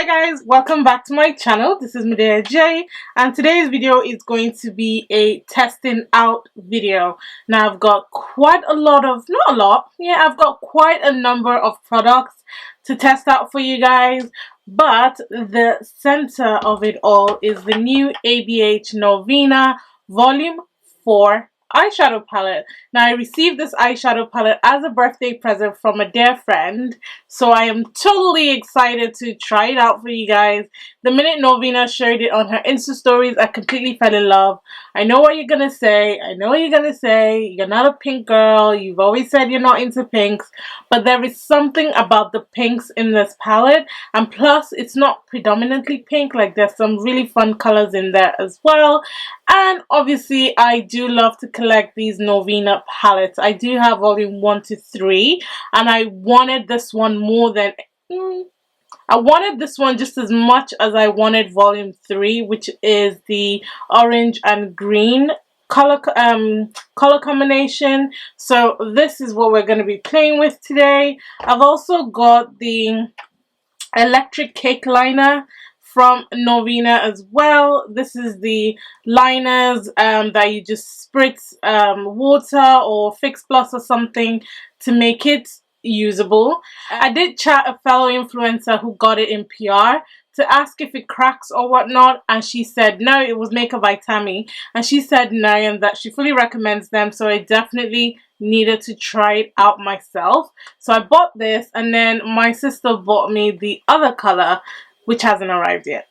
guys, welcome back to my channel. This is Medeaij, and today's video is going to be a testing out video. Now I've got quite a lot of, not a lot, yeah, I've got quite a number of products to test out for you guys, but the center of it all is the new Abh Norvina Volume 4 eyeshadow palette. Now I received this eyeshadow palette as a birthday present from a dear friend, so I am totally excited to try it out for you guys. The minute Norvina showed it on her Insta stories, I completely fell in love. I know what you're gonna say. I know what you're gonna say. You're not a pink girl. You've always said you're not into pinks, but there is something about the pinks in this palette, and plus it's not predominantly pink. Like, there's some really fun colors in there as well. And obviously I do love to collect these Norvina palettes. I do have volume 1 to 3, and I wanted this one more than I wanted this one just as much as I wanted volume 3, which is the orange and green color combination. So this is what we're going to be playing with today. I've also got the electric cake liner from Norvina as well. This is the liners that you just spritz water or Fixx Plus or something to make it usable. I did chat a fellow influencer who got it in PR to ask if it cracks or whatnot, and she said no, it was Makeup by Tammy, and she said no, and that she fully recommends them. So I definitely needed to try it out myself. So I bought this, and then my sister bought me the other color, which hasn't arrived yet.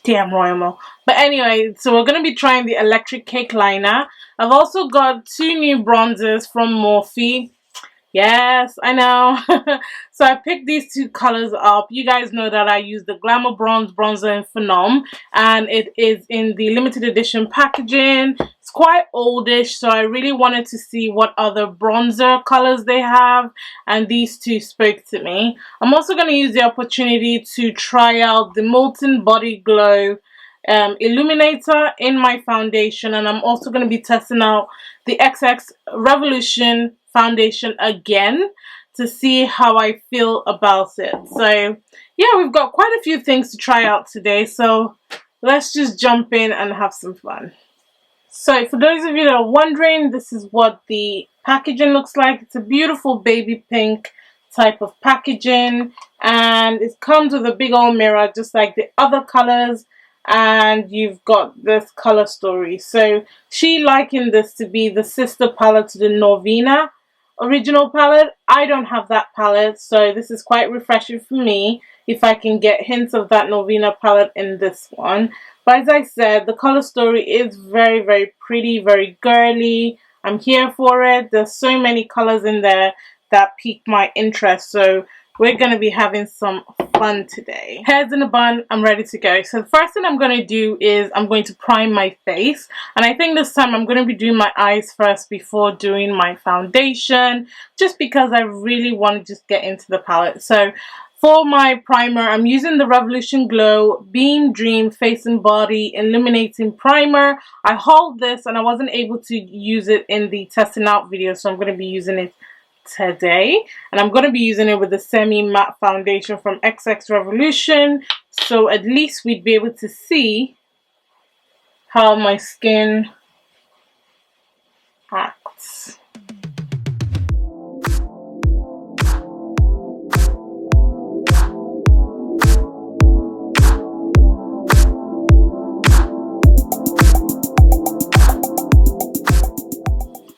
Damn Royal. But anyway, so we're going to be trying the electric cake liner. I've also got 2 new bronzers from Morphe. Yes, I know. So I picked these 2 colors up. You guys know that I use the Glamabronze bronzer in Phenom, and it is in the limited edition packaging. It's quite oldish, so I really wanted to see what other bronzer colors they have, and these 2 spoke to me. I'm also going to use the opportunity to try out the Molten Body Glow illuminator in my foundation, and I'm also going to be testing out the XX Revolution foundation again to see how I feel about it. So yeah, we've got quite a few things to try out today, so let's just jump in and have some fun. So for those of you that are wondering, this is what the packaging looks like. It's a beautiful baby pink type of packaging, and it comes with a big old mirror just like the other colors, and you've got this color story. So she likened this to be the sister palette to the Norvina original palette. I don't have that palette, so this is quite refreshing for me if I can get hints of that Norvina palette in this one. But as I said, the color story is very, very pretty, very girly. I'm here for it. There's so many colors in there that piqued my interest, so we're going to be having some fun today. Hair's in a bun, I'm ready to go. So the first thing I'm going to do is I'm going to prime my face, and I think this time I'm going to be doing my eyes first before doing my foundation, just because I really want to just get into the palette. So for my primer, I'm using the Revolution Glow Beam Dream Face and Body Illuminating Primer. I hauled this and I wasn't able to use it in the testing out video, so I'm going to be using it today, and I'm going to be using it with the semi matte foundation from XX Revolution, so at least we'd be able to see how my skin acts.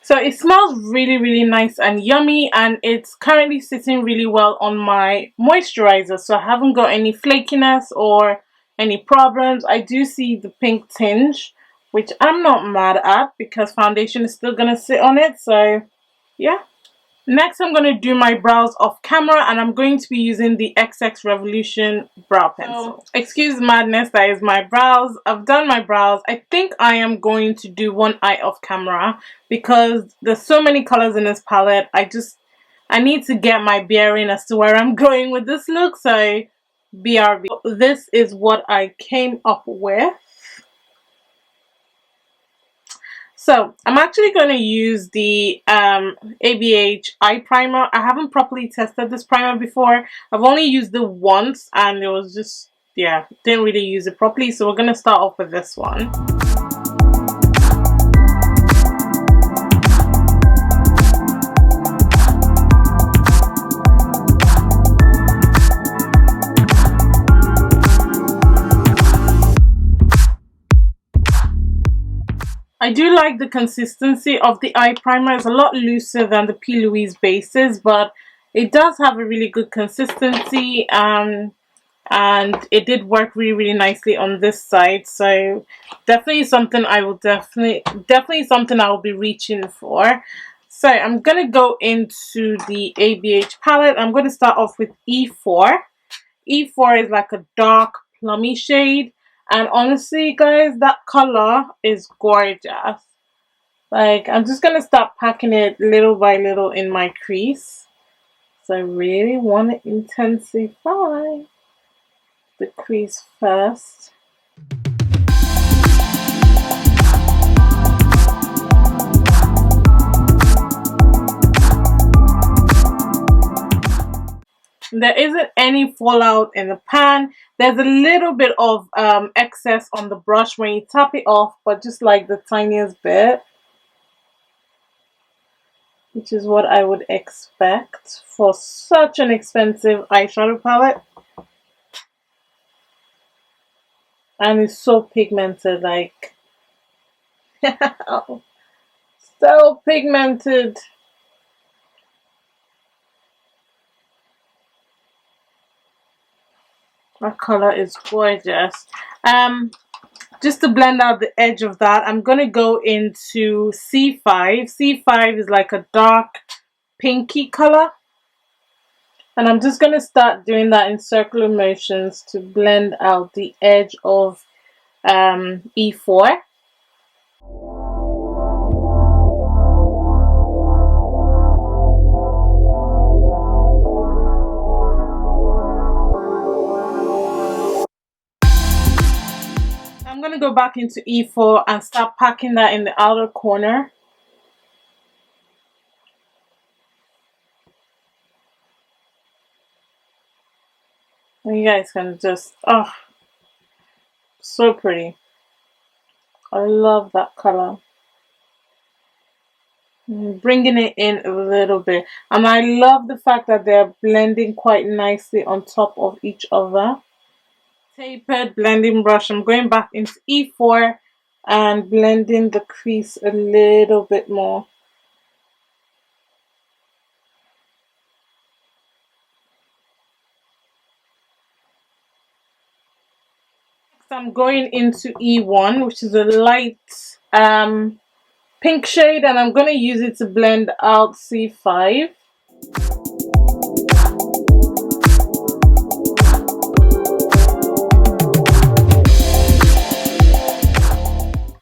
So it smells really, really nice and yummy, and it's currently sitting really well on my moisturizer, so I haven't got any flakiness or any problems. I do see the pink tinge, which I'm not mad at because foundation is still going to sit on it, so yeah. Next, I'm going to do my brows off camera, and I'm going to be using the XX Revolution brow pencil. Excuse madness, that is my brows. I've done my brows. I think I am going to do one eye off camera because there's so many colors in this palette. I need to get my bearing as to where I'm going with this look, so BRB. This is what I came up with. So I'm actually going to use the Abh eye primer. I haven't properly tested this primer before. I've only used it once and it was just yeah, didn't really use it properly. So we're going to start off with this one. I do like the consistency of the eye primer. It's a lot looser than the Plouise bases, but it does have a really good consistency, and it did work really nicely on this side. So definitely something I will definitely something I will be reaching for. So I'm gonna go into the Abh palette. I'm going to start off with E4. E4 is like a dark plummy shade. And honestly, guys, that color is gorgeous. Like, I'm just going to start packing it little by little in my crease. So I really want to intensify the crease first. There isn't any fallout in the pan. There's a little bit of excess on the brush when you tap it off, but just like the tiniest bit, which is what I would expect for such an expensive eyeshadow palette. And it's so pigmented, like so pigmented. That color is gorgeous. Just to blend out the edge of that, I'm going to go into C5. C5 is like a dark pinky color. And I'm just going to start doing that in circular motions to blend out the edge of E4. I'm going to go back into E4 and start packing that in the outer corner. And you guys can just, oh, so pretty. I love that color. Bringing it in a little bit. And I love the fact that they're blending quite nicely on top of each other. Tapered blending brush. I'm going back into E4 and blending the crease a little bit more. Next, I'm going into E1, which is a light pink shade, and I'm going to use it to blend out C5.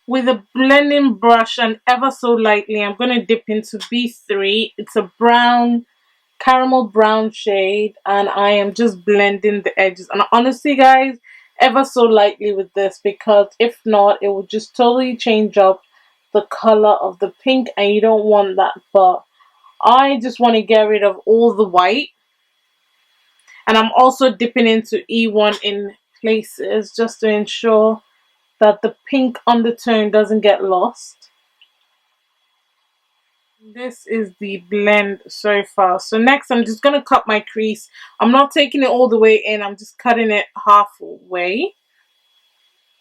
With a blending brush and ever so lightly, I'm going to dip into B3. It's a brown, caramel brown shade, and I am just blending the edges. And honestly, guys, ever so lightly with this, because if not, it will just totally change up the color of the pink, and you don't want that. But I just want to get rid of all the white. And I'm also dipping into E1 in places just to ensure that the pink undertone doesn't get lost. This is the blend so far. So next, I'm just going to cut my crease. I'm not taking it all the way in. I'm just cutting it halfway,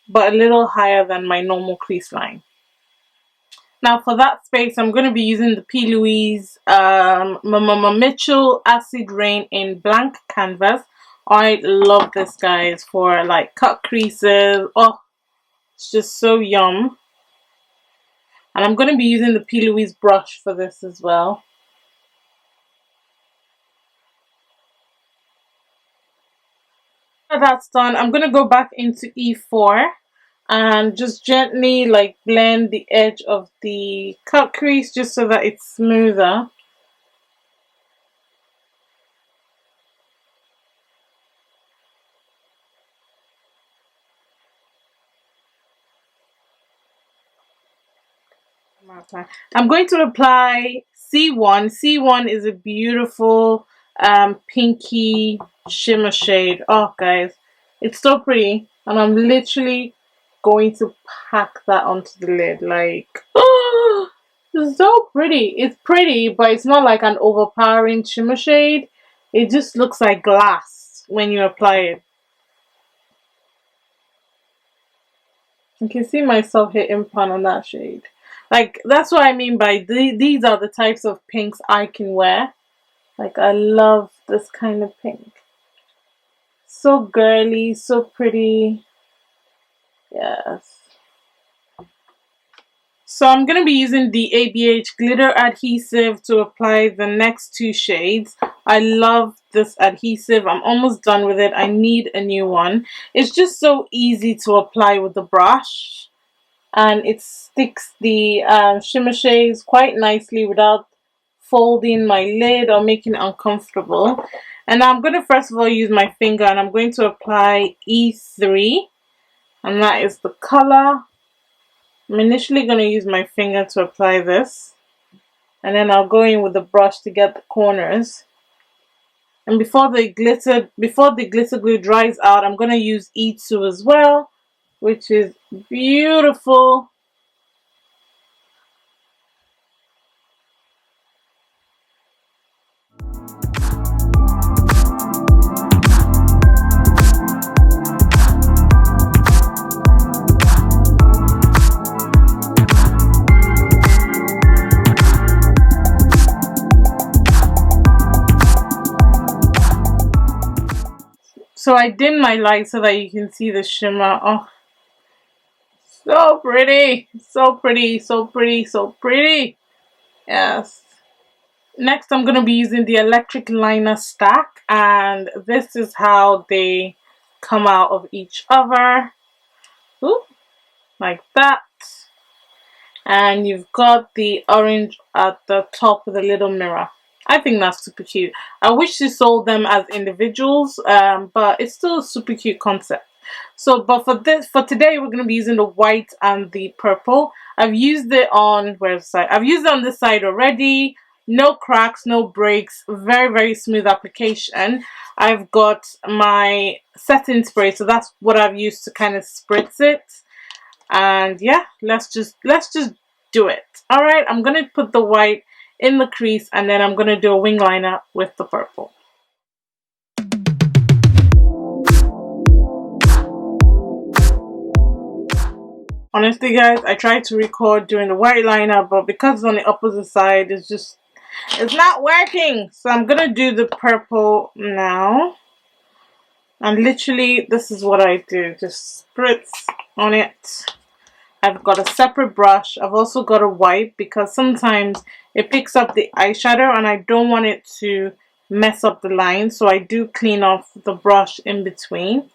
but a little higher than my normal crease line. Now for that space, I'm going to be using the Plouise MMMMITCHELL Acid Rain in Blank Canvas. I love this, guys, for like cut creases. Oh, it's just so yum. And I'm going to be using the Plouise brush for this as well. After that's done, I'm going to go back into E4 and just gently like blend the edge of the cut crease just so that it's smoother. I'm going to apply C1. C1 is a beautiful pinky shimmer shade. Oh, guys, It's so pretty, and I'm literally going to pack that onto the lid. Like, oh, it's so pretty. It's pretty, but it's not like an overpowering shimmer shade. It just looks like glass when you apply it. You can see myself hitting pan on that shade. Like, that's what I mean by these are the types of pinks I can wear. Like, I love this kind of pink. So girly, so pretty. Yes. So I'm going to be using the ABH glitter adhesive to apply the next two shades. I love this adhesive. I'm almost done with it. I need a new one. It's just so easy to apply with the brush. And it sticks the shimmer shades quite nicely without folding my lid or making it uncomfortable. And I'm going to first of all use my finger, and I'm going to apply E3. And that is the color. I'm initially going to use my finger to apply this, and then I'll go in with the brush to get the corners. And before the glitter glue dries out, I'm going to use E2 as well, which is beautiful. So I dim my light so that you can see the shimmer. Oh, so pretty, so pretty, so pretty, so pretty. Yes. Next, I'm going to be using the electric liner stack, and this is how they come out of each other. Ooh, like that. And you've got the orange at the top of the little mirror. I think that's super cute. I wish they sold them as individuals, but it's still a super cute concept. So, but for today, we're going to be using the white and the purple. I've used it on, where's the side? I've used it on this side already. No cracks, no breaks. Very, very smooth application. I've got my setting spray, so that's what I've used to kind of spritz it. And yeah, let's just do it. All right, I'm going to put the white in the crease, and then I'm going to do a wing liner with the purple. Honestly, guys, I tried to record doing the white liner, but because it's on the opposite side, it's not working. So I'm going to do the purple now. And literally, this is what I do. Just spritz on it. I've got a separate brush. I've also got a wipe because sometimes it picks up the eyeshadow and I don't want it to mess up the line. So I do clean off the brush in between.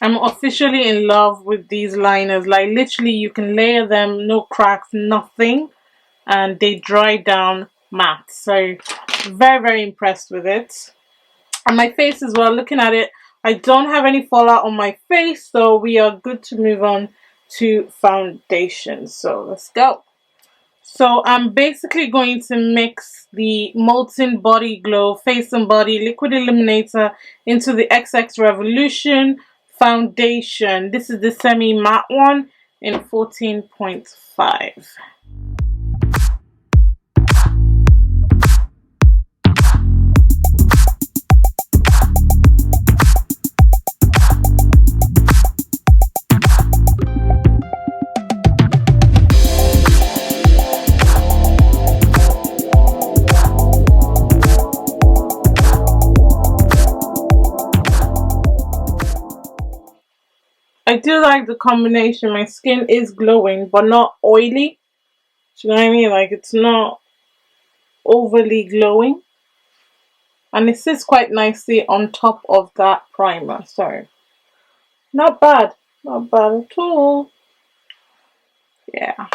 I'm officially in love with these liners. Like, literally, you can layer them, no cracks, nothing, and they dry down matte. So very, very impressed with it. And my face as well, looking at it, I don't have any fallout on my face, so we are good to move on to foundation. So let's go. So I'm basically going to mix the Molten Body Glow Face and Body Liquid Illuminator into the XX Revolution foundation. This is the semi matte one in 14.5. I do like the combination. My skin is glowing, but not oily. Do you know what I mean? Like, it's not overly glowing. And it sits quite nicely on top of that primer. So, not bad. Not bad at all. Yeah.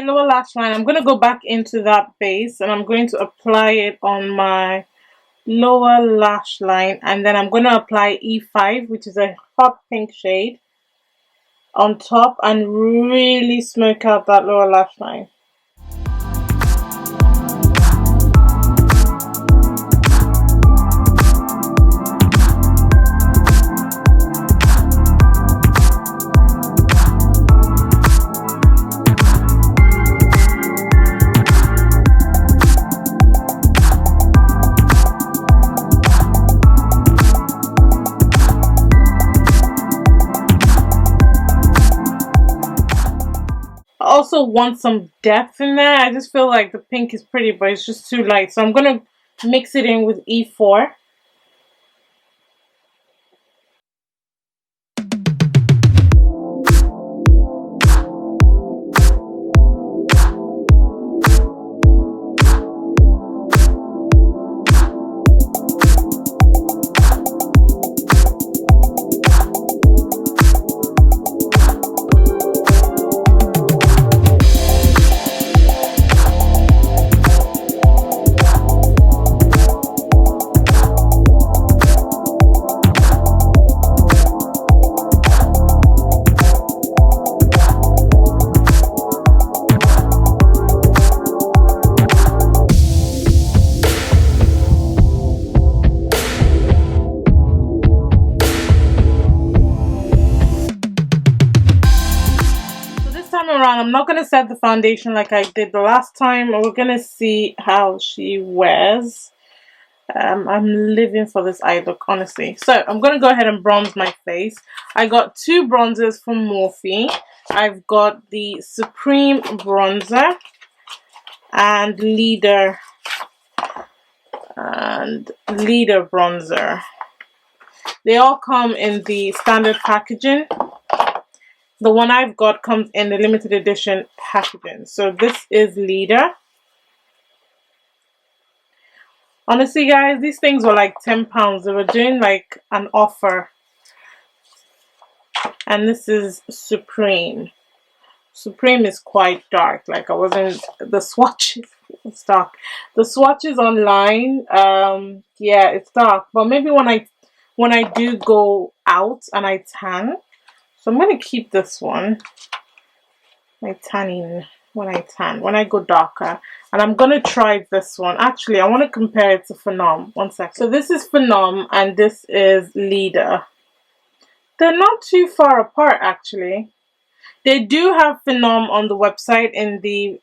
lower lash line, I'm going to go back into that base and I'm going to apply it on my lower lash line, and then I'm going to apply E5, which is a hot pink shade, on top and really smoke out that lower lash line. I also want some depth in there. I just feel like the pink is pretty, but it's just too light. So I'm going to mix it in with E4. Around, I'm not going to set the foundation like I did the last time. We're going to see how she wears. I'm living for this eye look, honestly. So I'm going to go ahead and bronze my face. I got two bronzers from Morphe. I've got the Supreme bronzer and Leader bronzer. They all come in the standard packaging. The one I've got comes in the limited edition packaging. So this is Leader. Honestly, guys, these things were like £10. They were doing like an offer. And this is Supreme. Supreme is quite dark. Like I wasn't, the swatches, it's dark. The swatches online, yeah, it's dark. But maybe when I do go out and I tan. So I'm going to keep this one, my tanning, when I go darker. And I'm going to try this one. Actually, I want to compare it to Phenom. One second. So this is Phenom and this is Leader. They're not too far apart, actually. They do have Phenom on the website in the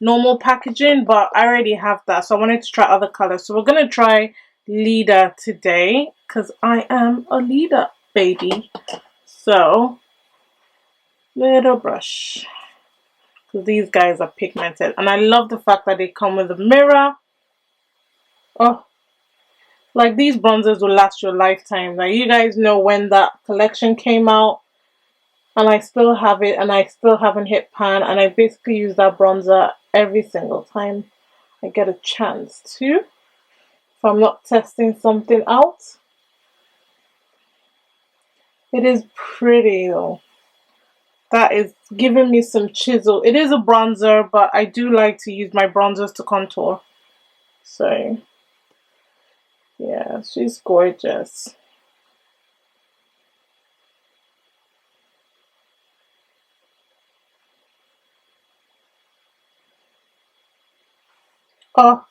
normal packaging, but I already have that. So I wanted to try other colors. So we're going to try Leader today because I am a leader, baby. So, little brush, because these guys are pigmented, and I love the fact that they come with a mirror. Oh, like these bronzers will last your lifetime. Like you guys know when that collection came out, and I still have it, and I still haven't hit pan, and I basically use that bronzer every single time I get a chance to, if I'm not testing something out. It is pretty though. That is giving me some chisel. It is a bronzer, but I do like to use my bronzers to contour. So, yeah, she's gorgeous. Oh,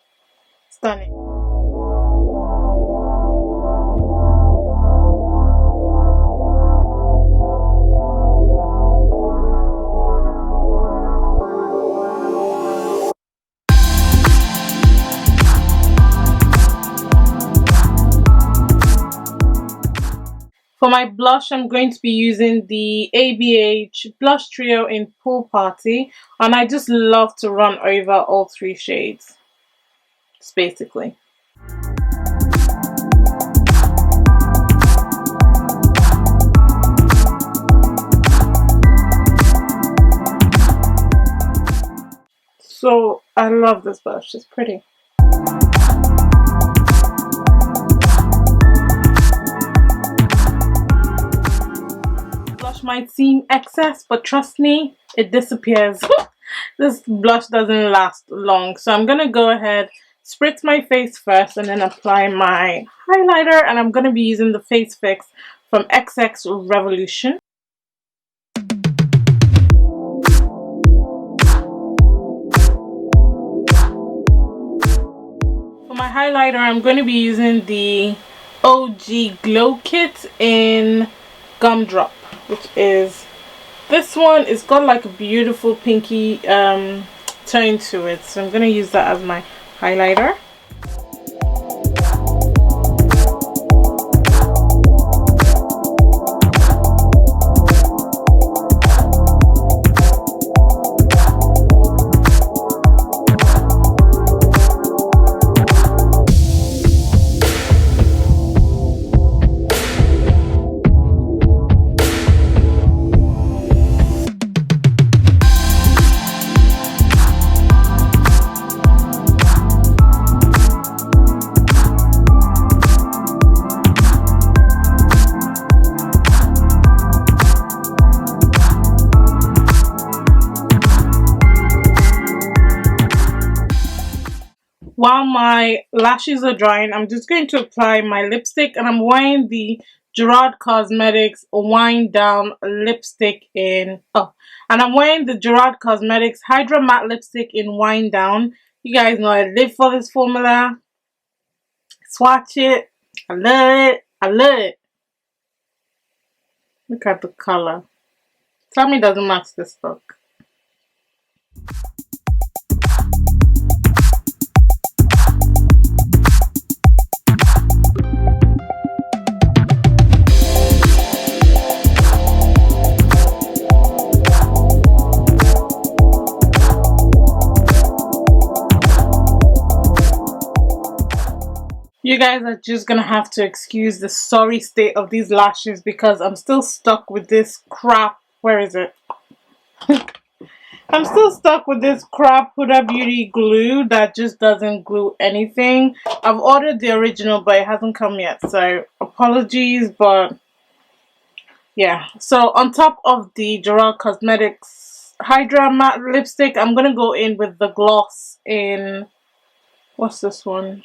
stunning. For my blush, I'm going to be using the ABH Blush Trio in Pool Party. And I just love to run over all three shades. Just basically. So, I love this blush. It's pretty. Might seem excess, but trust me, it disappears. this blush doesn't last long. So I'm gonna go ahead, spritz my face first, and then apply my highlighter. And I'm gonna be using the Face Fix from XX Revolution. For my highlighter, I'm going to be using the OG Glow Kit in Gumdrop, which is this one. It's got like a beautiful pinky tone to it, so I'm going to use that as my highlighter. While my lashes are drying, I'm just going to apply my lipstick, and I'm wearing the Gerard Cosmetics Wind Down lipstick in, and I'm wearing the Gerard Cosmetics Hydra Matte lipstick in Wind Down. You guys know I live for this formula. Swatch it. I love it. I love it. Look at the color. Tell me it doesn't match this look. You guys are just gonna have to excuse the sorry state of these lashes because I'm still stuck with this crap. Where is it? I'm still stuck with this crap Huda Beauty glue that just doesn't glue anything. I've ordered the original, but it hasn't come yet, so apologies, but yeah. So on top of the Gerard Cosmetics Hydra Matte lipstick, I'm gonna go in with the gloss in, what's this one?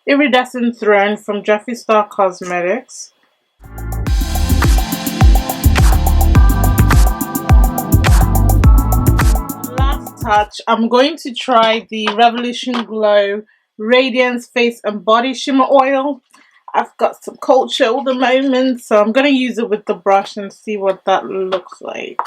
Iridescent Throne from Jeffreestar Cosmetics. Last touch, I'm going to try the Revolution Glow Radiance Face and Body Shimmer Oil. I've got some cold shoulder moments, so I'm going to use it with the brush and see what that looks like.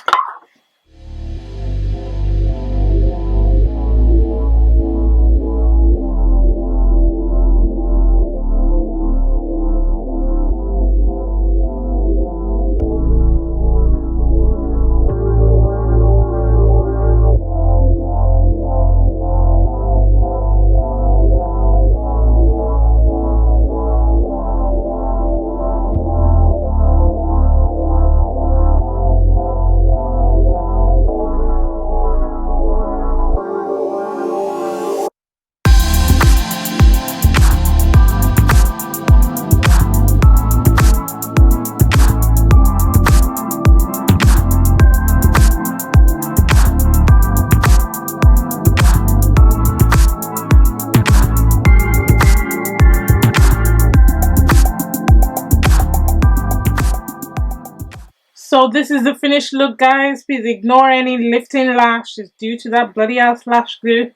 So this is the finished look, guys. Please ignore any lifting lash. It's due to that bloody ass lash glue.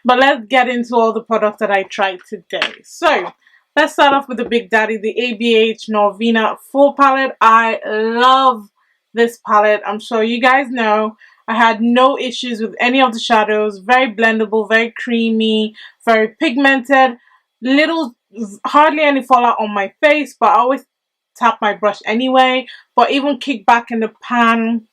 But let's get into all the products that I tried today. So let's start off with the Big Daddy, the Abh Norvina Full Palette. I love this palette. I'm sure you guys know I had no issues with any of the shadows. Very blendable, very creamy, very pigmented. Hardly any fallout on my face, but I always tap my brush anyway. But even kick back in the pan,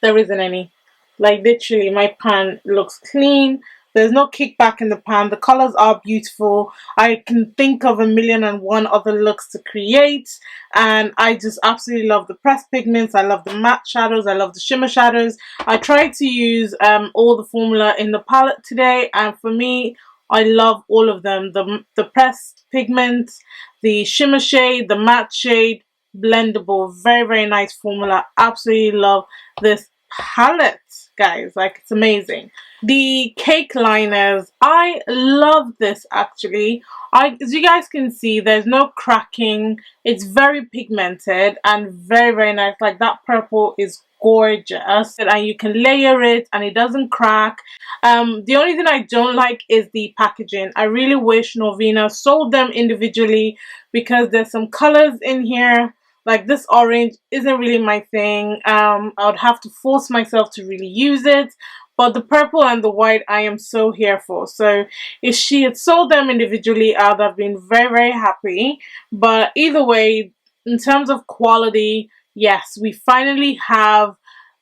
there isn't any. Like literally my pan looks clean. There's no kickback in the pan. The colors are beautiful. I can think of 1,000,001 other looks to create, and I just absolutely love the pressed pigments. I love the matte shadows. I love the shimmer shadows. I tried to use all the formula in the palette today, and for me, I love all of them. The pressed pigments, the shimmer shade, the matte shade, blendable. Very, very nice formula. Absolutely love this palette, guys. Like, it's amazing. The cake liners, I love this actually. As you guys can see, there's no cracking. It's very pigmented and very, very nice. Like, that purple is gorgeous, and you can layer it and it doesn't crack. The only thing I don't like is the packaging. I really wish Norvina sold them individually, because there's some colors in here. Like, this orange isn't really my thing. I would have to force myself to really use it. But the purple and the white I am so here for. So if she had sold them individually, I would have been very, very happy. But either way, in terms of quality, yes, we finally have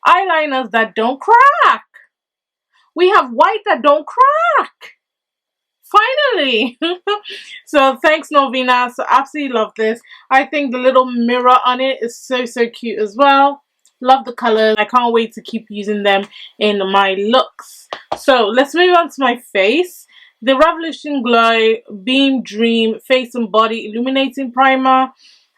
eyeliners that don't crack. We have white that don't crack. Finally. So thanks, Norvina. So absolutely love this. I think the little mirror on it is so, so cute as well. Love the colors. I can't wait to keep using them in my looks. So let's move on to my face. The Revolution Glow Beam Dream Face and Body Illuminating Primer.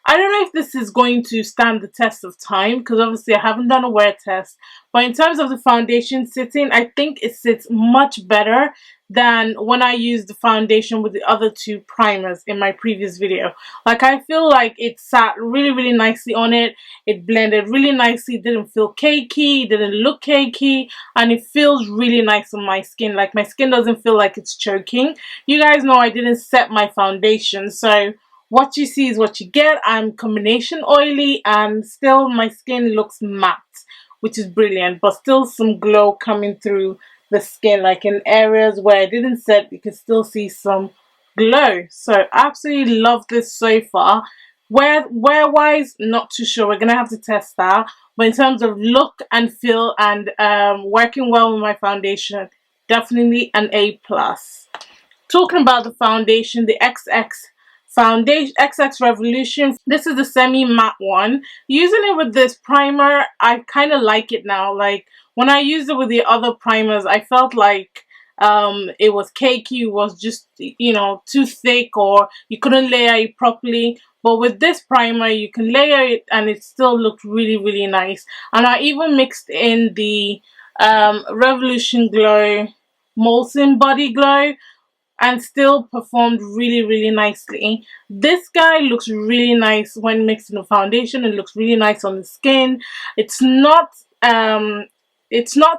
I don't know if this is going to stand the test of time, because obviously I haven't done a wear test. But in terms of the foundation sitting, I think it sits much better than when I used the foundation with the other two primers in my previous video. Like, I feel like it sat really, really nicely on it. It blended really nicely. It didn't feel cakey. It didn't look cakey. And it feels really nice on my skin. Like, my skin doesn't feel like it's choking. You guys know I didn't set my foundation, so what you see is what you get. I'm combination oily and still my skin looks matte, which is brilliant, but still some glow coming through the skin. Like, in areas where I didn't set, you can still see some glow. So absolutely love this so far. Wear wise, not too sure. We're gonna have to test that. But in terms of look and feel and working well with my foundation, definitely an A+. Talking about the foundation, the XX Revolution. This is the semi matte one. Using it with this primer, I kind of like it now. Like, when I used it with the other primers, I felt like it was cakey, it was just, you know, too thick, or you couldn't layer it properly. But with this primer, you can layer it and it still looked really, really nice. And I even mixed in the Revolution Glow Molten Body Glow, and still performed really, really nicely. This guy looks really nice when mixed in the foundation. It looks really nice on the skin. It's not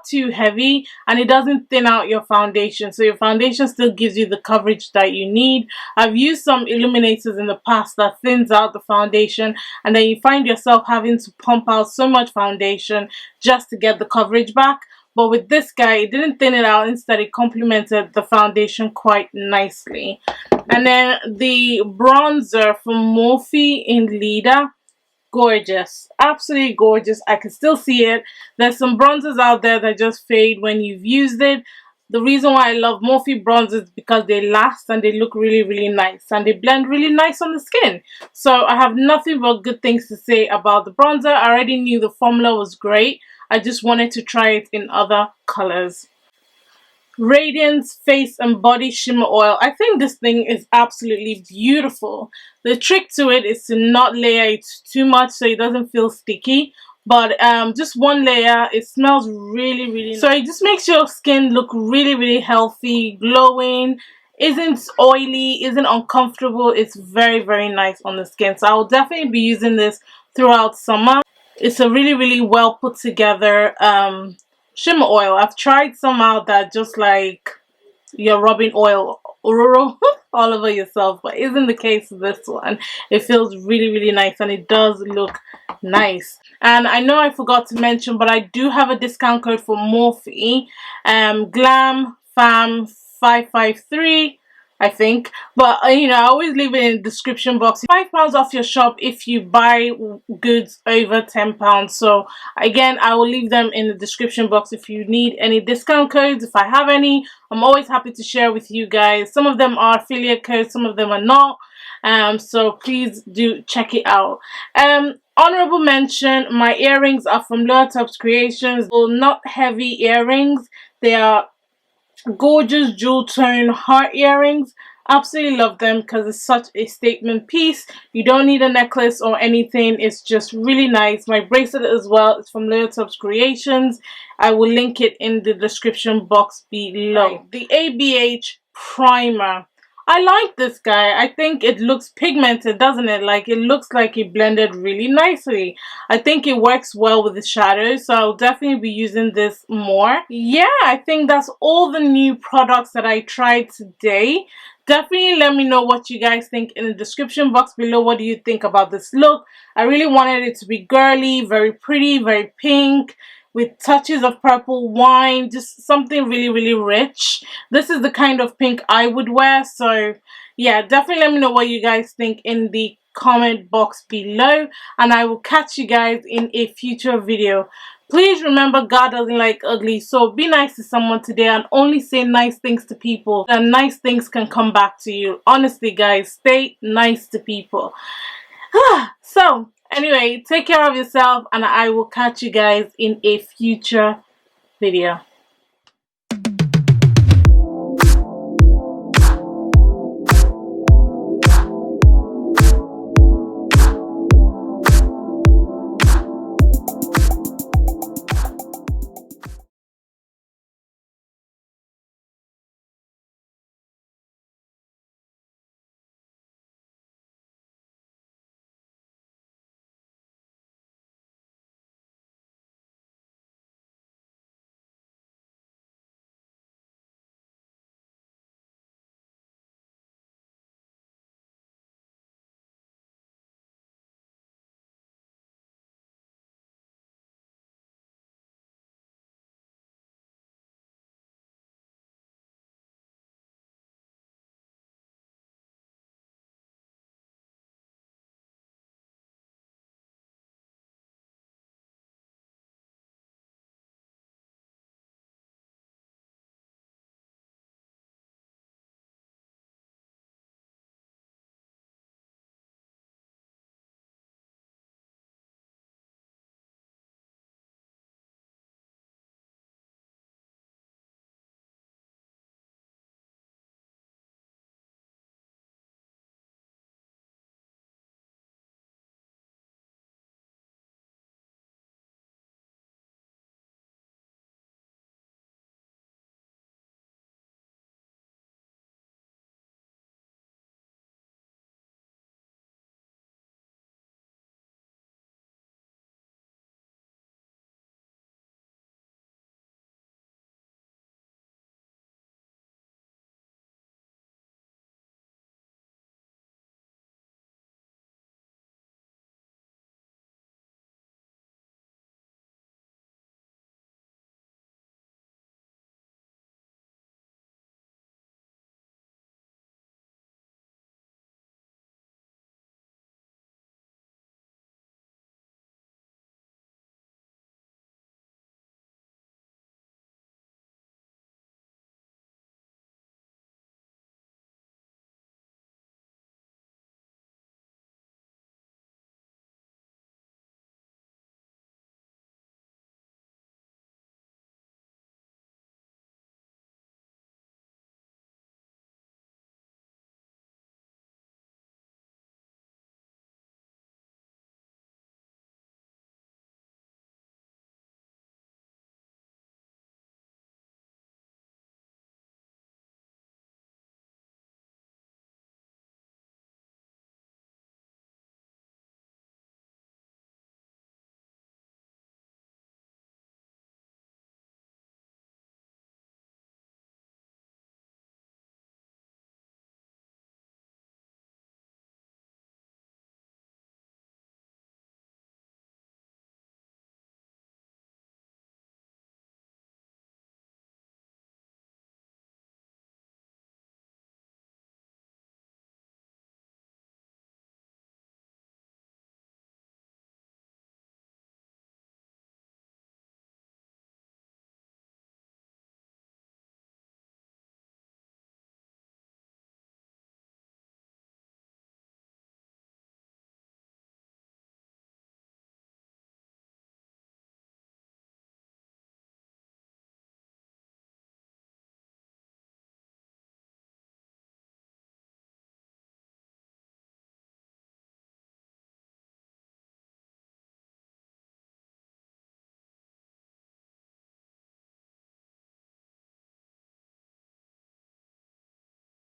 too heavy, and it doesn't thin out your foundation, so your foundation still gives you the coverage that you need. I've used some illuminators in the past that thins out the foundation, and then you find yourself having to pump out so much foundation just to get the coverage back. But with this guy, it didn't thin it out. Instead, it complemented the foundation quite nicely. And then the bronzer from Morphe in Leader. Gorgeous. Absolutely gorgeous. I can still see it. There's some bronzers out there that just fade when you've used it. The reason why I love Morphe bronzers is because they last and they look really, really nice. And they blend really nice on the skin. So I have nothing but good things to say about the bronzer. I already knew the formula was great. I just wanted to try it in other colors. Radiance Face and Body Shimmer Oil. I think this thing is absolutely beautiful. The trick to it is to not layer it too much so it doesn't feel sticky. But just one layer. It smells really, really nice. So it just makes your skin look really, really healthy, glowing. Isn't oily, isn't uncomfortable. It's very, very nice on the skin. So I will definitely be using this throughout summer. It's a really, really well put together shimmer oil. I've tried some out that just like you're rubbing oil all over yourself, but isn't the case with this one. It feels really, really nice, and it does look nice. And I know I forgot to mention, but I do have a discount code for Morphe, GlamFam553, I think. But you know, I always leave it in the description box. £5 off your shop if you buy goods over £10. So again, I will leave them in the description box if you need any discount codes. If I have any, I'm always happy to share with you guys. Some of them are affiliate codes, some of them are not. So please do check it out. Honorable mention, my earrings are from Lower Tops Creations. Well, not heavy earrings. They are gorgeous jewel tone heart earrings. Absolutely love them because it's such a statement piece. You don't need a necklace or anything. It's just really nice. My bracelet as well is from Little Tubs Creations. I will link it in the description box below. Right. The Abh Primer. I like this guy. I think it looks pigmented, doesn't it? Like, it looks like it blended really nicely. I think it works well with the shadows, so I'll definitely be using this more. Yeah, I think that's all the new products that I tried today. Definitely let me know what you guys think in the description box below. What do you think about this look? I really wanted it to be girly, very pretty, very pink, with touches of purple wine, just something really, really rich. This is the kind of pink I would wear. So yeah, definitely let me know what you guys think in the comment box below, and I will catch you guys in a future video. Please remember, God doesn't like ugly, so be nice to someone today and only say nice things to people, and nice things can come back to you. Honestly, guys, stay nice to people. So anyway, take care of yourself, and I will catch you guys in a future video.